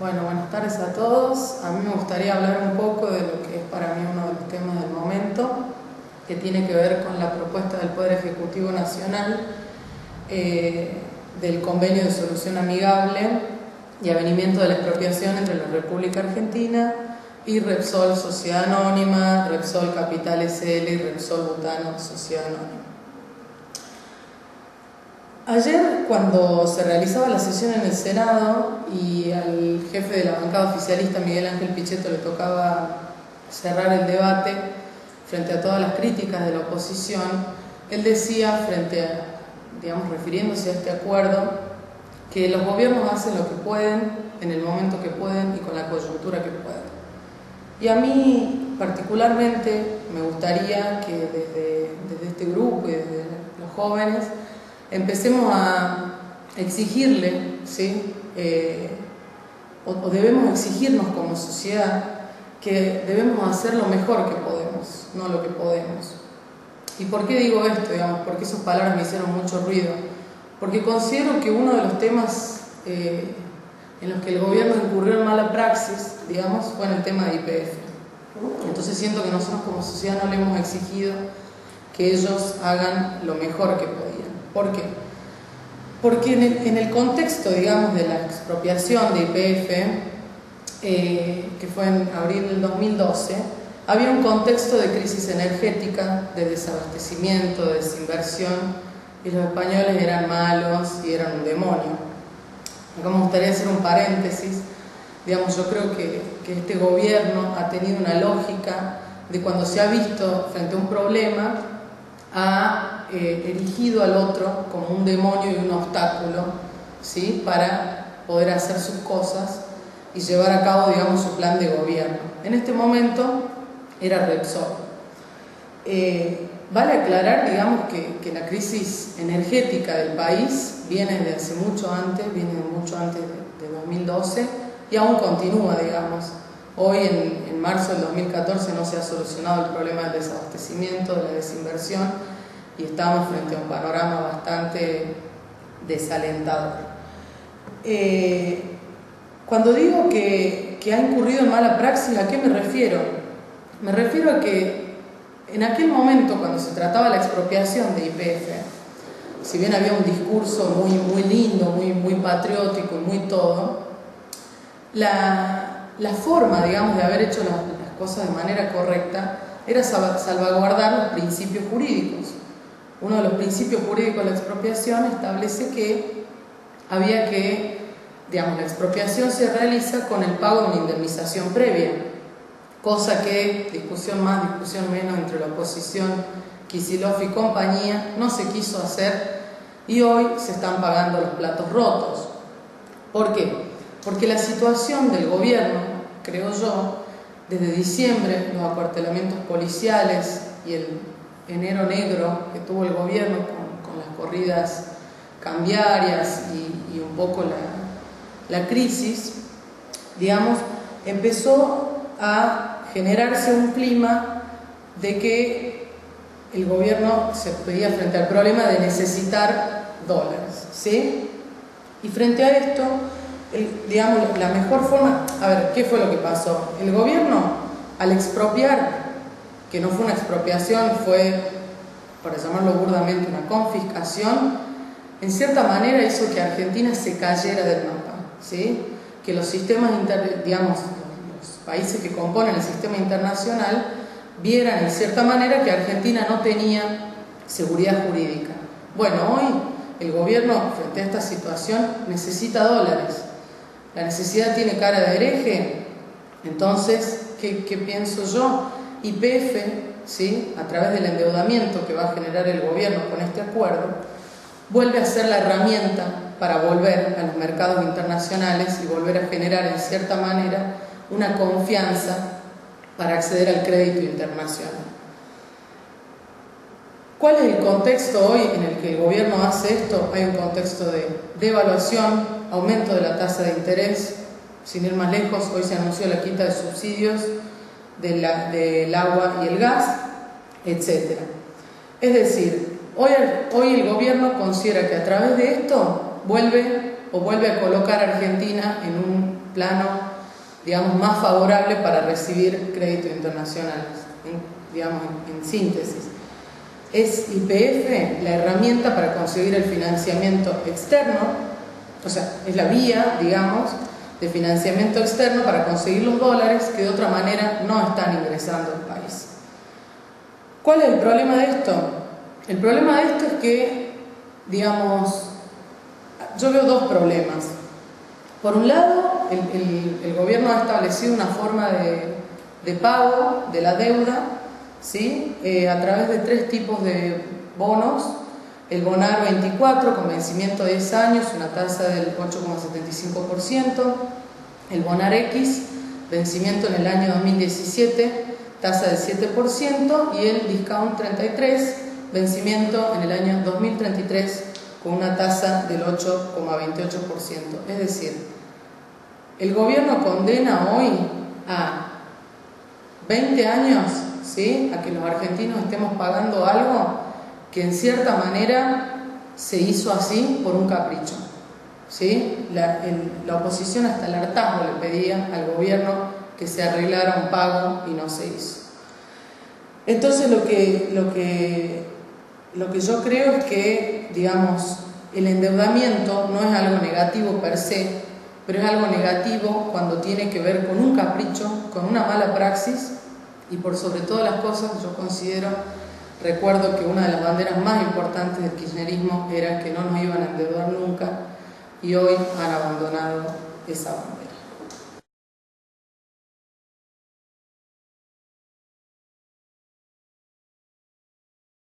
Bueno, buenas tardes a todos. A mí me gustaría hablar un poco de lo que es para mí uno de los temas del momento, que tiene que ver con la propuesta del Poder Ejecutivo Nacional del Convenio de Solución Amigable y Avenimiento de la Expropiación entre la República Argentina y Repsol Sociedad Anónima, Repsol Capital SL y Repsol Butano Sociedad Anónima. Ayer, cuando se realizaba la sesión en el Senado y al jefe de la bancada oficialista, Miguel Ángel Pichetto, le tocaba cerrar el debate frente a todas las críticas de la oposición, él decía, refiriéndose a este acuerdo, que los gobiernos hacen lo que pueden, en el momento que pueden y con la coyuntura que pueden. Y a mí, particularmente, me gustaría que desde este grupo y desde los jóvenes empecemos a exigirle, ¿sí? O debemos exigirnos como sociedad que debemos hacer lo mejor que podemos, no lo que podemos. ¿Y por qué digo esto? Porque esas palabras me hicieron mucho ruido. Porque considero que uno de los temas en los que el gobierno incurrió en mala praxis, fue en el tema de YPF. Entonces siento que nosotros como sociedad no le hemos exigido que ellos hagan lo mejor que podían. ¿Por qué? Porque en el contexto, de la expropiación de YPF, que fue en abril del 2012, había un contexto de crisis energética, de desabastecimiento, de desinversión, y los españoles eran malos y eran un demonio. Acá me gustaría hacer un paréntesis. Yo creo que este gobierno ha tenido una lógica de cuando se ha visto frente a un problema, ha erigido al otro como un demonio y un obstáculo, ¿sí? Para poder hacer sus cosas y llevar a cabo, su plan de gobierno. En este momento era Repsol. Vale aclarar, que la crisis energética del país viene de hace mucho antes, de 2012 y aún continúa, Hoy, en marzo del 2014, no se ha solucionado el problema del desabastecimiento, de la desinversión, y estamos frente a un panorama bastante desalentador. Cuando digo que ha incurrido en mala praxis, ¿a qué me refiero? Me refiero a que en aquel momento, cuando se trataba la expropiación de YPF, si bien había un discurso muy lindo, muy patriótico y muy todo, la forma, de haber hecho las cosas de manera correcta era salvaguardar los principios jurídicos. Uno de los principios jurídicos de la expropiación establece que había que, la expropiación se realiza con el pago de una indemnización previa, cosa que, discusión más, discusión menos entre la oposición, Kicillof y compañía, no se quiso hacer y hoy se están pagando los platos rotos. ¿Por qué? Porque la situación del gobierno, creo yo, desde diciembre, los acuartelamientos policiales y el enero negro que tuvo el gobierno con las corridas cambiarias y un poco la crisis, empezó a generarse un clima de que el gobierno se veía frente al problema de necesitar dólares, ¿sí? Y frente a esto, la mejor forma... ¿qué fue lo que pasó? El gobierno, al expropiar, que no fue una expropiación, fue, para llamarlo burdamente, una confiscación, en cierta manera hizo que Argentina se cayera del mapa, ¿sí? Que los sistemas, los países que componen el sistema internacional vieran en cierta manera que Argentina no tenía seguridad jurídica. Bueno, hoy el gobierno, frente a esta situación, necesita dólares. La necesidad tiene cara de hereje. Entonces, ¿qué pienso yo? YPF, ¿sí? A través del endeudamiento que va a generar el gobierno con este acuerdo, vuelve a ser la herramienta para volver a los mercados internacionales y volver a generar, en cierta manera, una confianza para acceder al crédito internacional. ¿Cuál es el contexto hoy en el que el gobierno hace esto? Hay un contexto de devaluación, aumento de la tasa de interés. Sin ir más lejos, hoy se anunció la quita de subsidios del agua y el gas, etc. Es decir, hoy el gobierno considera que a través de esto vuelve a colocar a Argentina en un plano, digamos, más favorable para recibir créditos internacionales, digamos, en síntesis. Es YPF la herramienta para conseguir el financiamiento externo, o sea, es la vía, digamos, de financiamiento externo para conseguir los dólares que de otra manera no están ingresando al país. ¿Cuál es el problema de esto? El problema de esto es que, digamos, yo veo dos problemas. Por un lado, el gobierno ha establecido una forma de pago de la deuda, ¿sí? A través de tres tipos de bonos. El Bonar 24 con vencimiento de 10 años, una tasa del 8,75%. El Bonar X, vencimiento en el año 2017, tasa del 7%. Y el Discount 33, vencimiento en el año 2033, con una tasa del 8,28%. Es decir, el gobierno condena hoy a 20 años, ¿sí?, a que los argentinos estemos pagando algo que en cierta manera se hizo así por un capricho, ¿sí? La oposición hasta el hartazgo le pedía al gobierno que se arreglara un pago y no se hizo. Entonces lo que yo creo es que, digamos, el endeudamiento no es algo negativo per se, pero es algo negativo cuando tiene que ver con un capricho, con una mala praxis, y por sobre todas las cosas yo recuerdo que una de las banderas más importantes del kirchnerismo era que no nos iban a endeudar nunca, y hoy han abandonado esa bandera.